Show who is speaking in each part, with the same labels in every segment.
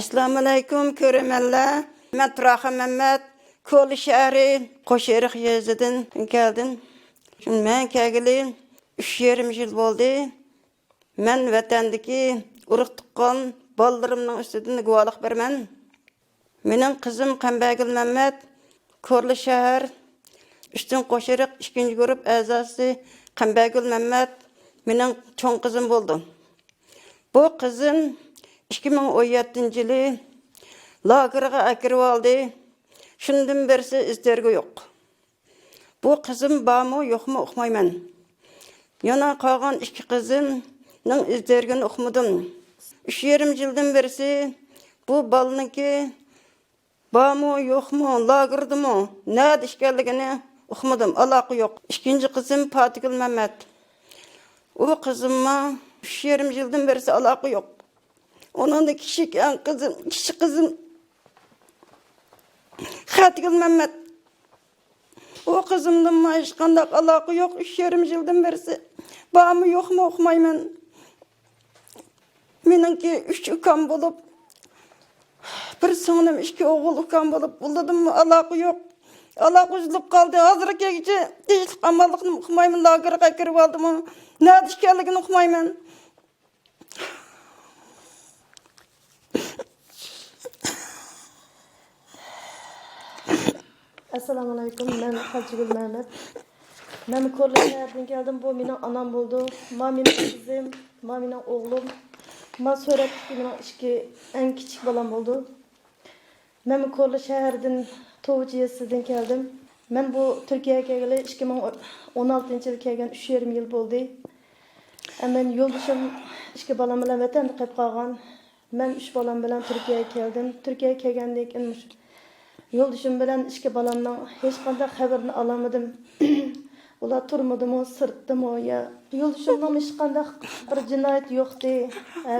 Speaker 1: Assalamu alaykum köremeller. Ben Turaxa Mehmet. Kolu şəhəri Qoşerik yezidən gəldim. Şimdi mən kəgili 3,5 yıl oldu. Mən vətəndəki urıq tuqqan ballarımның üstüdən guvalıq vermən. Mənim qızım Qambagül Mehmet. Kolu şəhər Üstün Qoşerik 2-ci qrup əzası Qambagül Mehmet. Mənim çoğ qızım oldu. Bu qızım 2017 yılı lagerga akirib aldı. Şundan berisi izlerge yok. Bu kızım bağımı yok mu okumayman. Yana kalgan iki kızımın izlergini okumadım. 3,5 yıldan berisi bu balınınki bağımı yok mu, lagırdı mı, ne işgalligini okumadım. Alakı yok. İkinci kızım Fatihgül Mehmet. O kızıma 3,5 yıldan berisi alakı yok. Onun da küçük kızım Fatihgül Mehmet. O kızımdan hiç kandak alakı yok. 3,5 yıldan berisi. Bağımı yok mu okumayman. Menimki 3 ukam bulup, bir sınırım 2 oğul ukam bulup, buldum mu alakı yok. Alakı üzülüp kaldı. Hazır gece değişik amallıkını okumayman. Lagerga kirib aldım. Ne işgalligini okumayman.
Speaker 2: Assalamu alaykum. Ben Hacıgül Mehmet. Ben Korlu şehirden geldim. Bu benim anam oldu. Ma benim kızım, ma benim oğlum. Ma söyledi benim en küçük balam oldu. Ben Korlu şehirden Tovciyesi'den geldim. Ben bu Türkiye'ye geleli 2016 yılı gelgen 3,5 yıl oldu. Ben yoldaşım 2 balam bilen vatanda qayıp kalgan. Ben 3 balam bilen Türkiye'ye geldim. Türkiye'ye gelgenden keyin yoldaşım bilen 2 balamdan hiç qanday xabarini alamadım. Ular turmadımı, sırtdımı ya. Yoldaşımdan hiç qanday bir cinayet yoktu.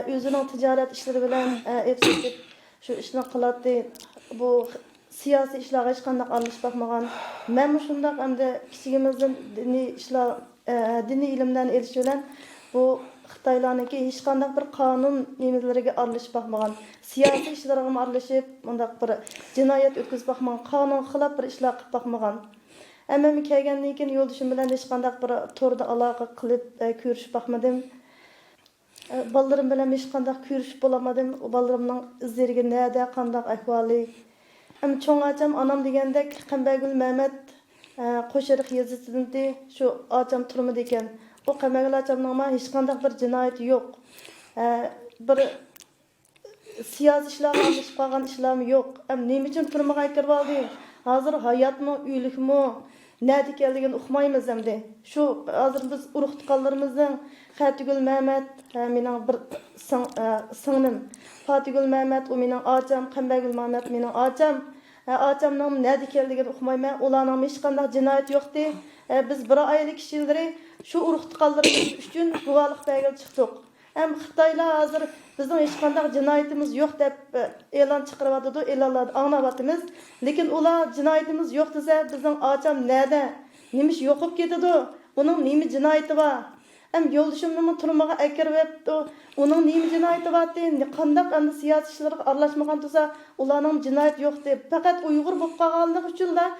Speaker 2: Özünün ticaret işleri bilen hepsi şu işini qılatdı. Bu siyasi işlerge hiç qanday aralashib bakmagan. Men şundaq hamda kichigimizdan dini ilimden eriş bilen bu Xitaylarniki hiç qanday bir kanun nimeleriga aralashib bakmagan. Siyasi işlerge aralashib, mundaq bir cinayet ötküzüp bakmagan, kanun xilaf bir işler qilib bakmagan. Ama men kelgandan keyin yoldaşım bilen hiç qanday bir torda aloqa qilib ko'rishib bakmadim. Ballarım bilen hiç qanday ko'rishib bolamadım. O ballarımның izleriga nada qanday ahvoli. Ama çoğ acam anam degandek Qambagül Mehmet Qoşerik yezisinden şu acam turmadı ekan. O Qambagül acamның hiç qanday bir cinayet yok. Bir siyasi işlerle aralashib qolgan işlerim yok. Ama nima uchun turmaga kirib oldi? Hazır hayatmı, uylikmi, nada ekanligini uqmaymiz endi. Şu hazır biz urug' tuqqanlarimizning Fatihgül Mehmet, mening bir singlim. Fatihgül Mehmet, o mening acam, Qambagül Mehmet mening acam. Acamning nada ekanligini uqmayman. Ularning hech qanday jinoyat yo'qdi. Biz bir oylik kishilari şu urug' tuqqanlarimiz uchun guvohlik berib chiqdik. Hem Xitaylar hazır bizning hech qanday jinoyatimiz yo'q deb e'lon chiqaryapti, e'lonlarni anglayapmiz. Lekin ular jinoyatimiz yo'q desa, bizning acam nada? Nima ish yo'qib ketadi? Buning nima jinoyati bor? Hem yo'ldashimning turmaga akiribdi. Uning nima jinoyati bor deb, qanday endi siyosiy ishlarga aralashmagan desa, ularning jinoyat yo'q deb, faqat Uyg'ur bo'lib qolganligi uchunlar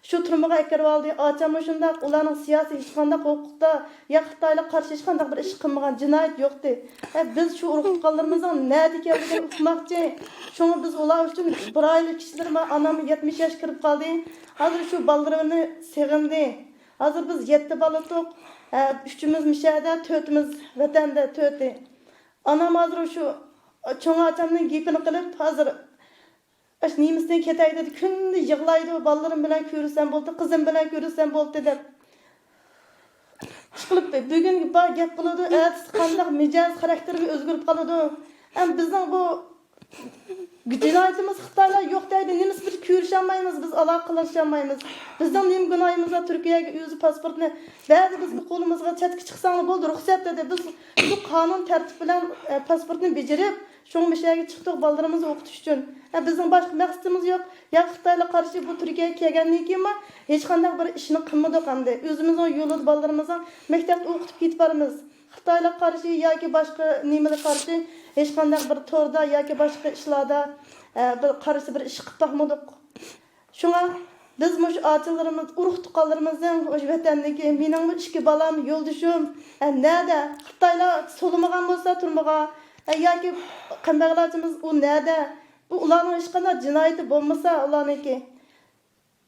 Speaker 2: şu turmaga akirib oldi. Acam shunda ularning siyosiy hech qanday huquqda ya Xitoyga qarshi hech qanday bir ish qilmagan, jinoyat yo'qdi. Biz şu urug' tuqqanlarimizning nada ekanligini uqmoqchi. Shuni biz ular uchun bir oylik kishilar anam 70 yosh kirib qoldi. Hozir şu balalarni seg'indi. Hozir biz 7 bola to'q, 3'ümüz mishada, 4'ümüz vatanda 4'i. Anam hozir şu cho'ng acamning gapini qilib hozir Aş nimisden ketay dedi, kunni yig'laydi, balalarım bilan ko'rsam bo'ldi, qizim bilan ko'rsam bo'ldi deb. Chiqilib bugun bor gap qiladi, ertasi qanday mijoz xarakterga o'zgarib qoladi. Ham bizning bu jinoyatimiz Xitoylar yo'q deydi, nimasi bir ko'rishamaymiz, biz aloqa qilishamaymiz. Bizning nim gunoyimiz Turkiyaga o'zi pasportni berdi, bizning qo'limizga chatga chiqsang bo'ldi, ruxsat dedi. Biz bu qonun tartib bilan pasportni bejarib Şoň meşäge çykdyk balalarymyzy okutiş üçin. Bizning başga maqsadymyz ýok. Ya Xitoyla qarşı bu Türkiýeге kelgenden keyin hiç qanday bir işini qılmadyk hamda. Özümizning ýolda balalarymyzy mekdepde okutup ketip barmyz. Xitoyla qarşı yoki başga nimeler qarşı hech qanday bir torda yoki boshqa ishlarda bir qarshi bir ish qilib baxmadik. Shunga biz mush otalarimiz, urug' tuqqanlarimizning o'sha vatandagi mening 2 balam, yo'ldishim, nada Xitoylar so'lamagan bo'lsa turmagan yoki qambag'allarimiz u nada bu ularning hech qanday jinoyati bo'lmasa ularniki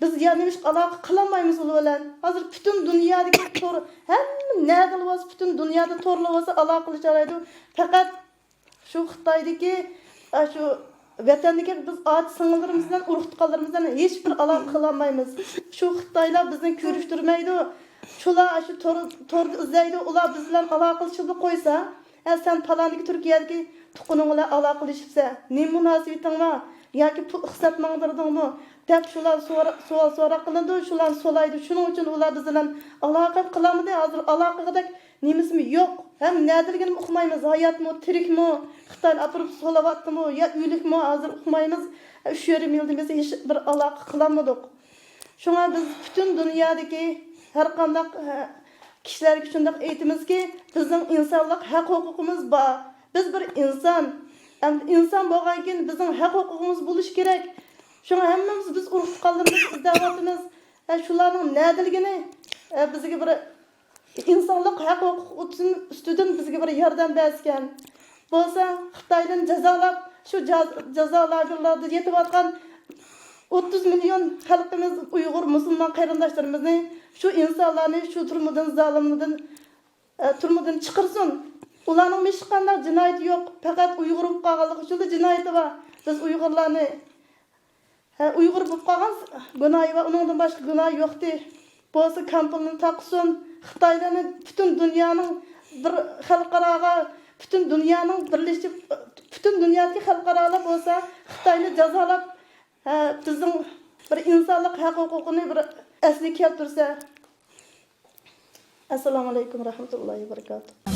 Speaker 2: biz yani hiç aloqa qilolmaymiz ular bilan. Hozir butun dunyodagi to'r hamma nada bo'lsa butun dunyoda to'rlar bo'lsa aloqa qilisharaydi. Faqat shu Xitoydagi shu vatandagi biz ot singillarimiz urug' tuqqanlarimiz bilan hech bir aloqa qilolmaymiz. Shu Xitoylar bizni ko'rishtirmaydi. Shular shu to'rda izlaydi, ular biz bilan aloqa qilishib qo'ysa, sen falaniki Turkiyadagi tuquning bilan aloqa qilishibsa, ne munosabating bor? Yoki pul hisob mangdirdingmi? Deb shular so'roq qilindi, shular so'laydi. Shuning uchun ular biz bilan aloqa qilamidi? Hozir aloqaga nemismi yo'q. Ham nadirgini uqmaymiz. Hayotmi, tirikmi? Xitoy apirib so'layaptimi? Ya uylikmi? Hozir uqmaymiz. 3,5 yildan biz hech bir aloqa qilamadik. Shunga biz butun dunyodagi har qanday kishilarga shunday aytamizki, bizning insonlik haq-huquqimiz bor. Biz bir inson. İnsan bo'lgan keyin bizning haq-huquqimiz bo'lish kerak. Shunga hammamiz biz urug' tuqqanlarimiz izlayapmiz. Shularning nadiligini bizga bir insonlik haq-huquq ustidan bizga bir yordam bergan. Bo'lsa Xitoydan jazolab, shu jazo lagerlarida yetayotgan 30 milyon xalqimiz Uyg'ur musulmon qarindoshlarimizni shu insonlarni shu turmudan zolimlardan turmudan chiqarsin. Ularning hech qanday jinoyati yo'q. Faqat Uyg'ur bo'lib qolganligi uchun jinoyati bor. Biz Uyg'urlarni Uyg'ur bo'lib qolgan gunohi va uningdan boshqa gunoh yo'qdi. Bo'lsa kampilni taqsin, Xitoylarni butun dunyoning bir xalqaroga, butun dunyoning birlashib, butun dunyodagi xalqarolar bo'lsa, Xitoyni jazolab, bizning bir insonlik haq-huquqini bir asli keltirsa. Assalomu alaykum rahmatullohi va barakatuh.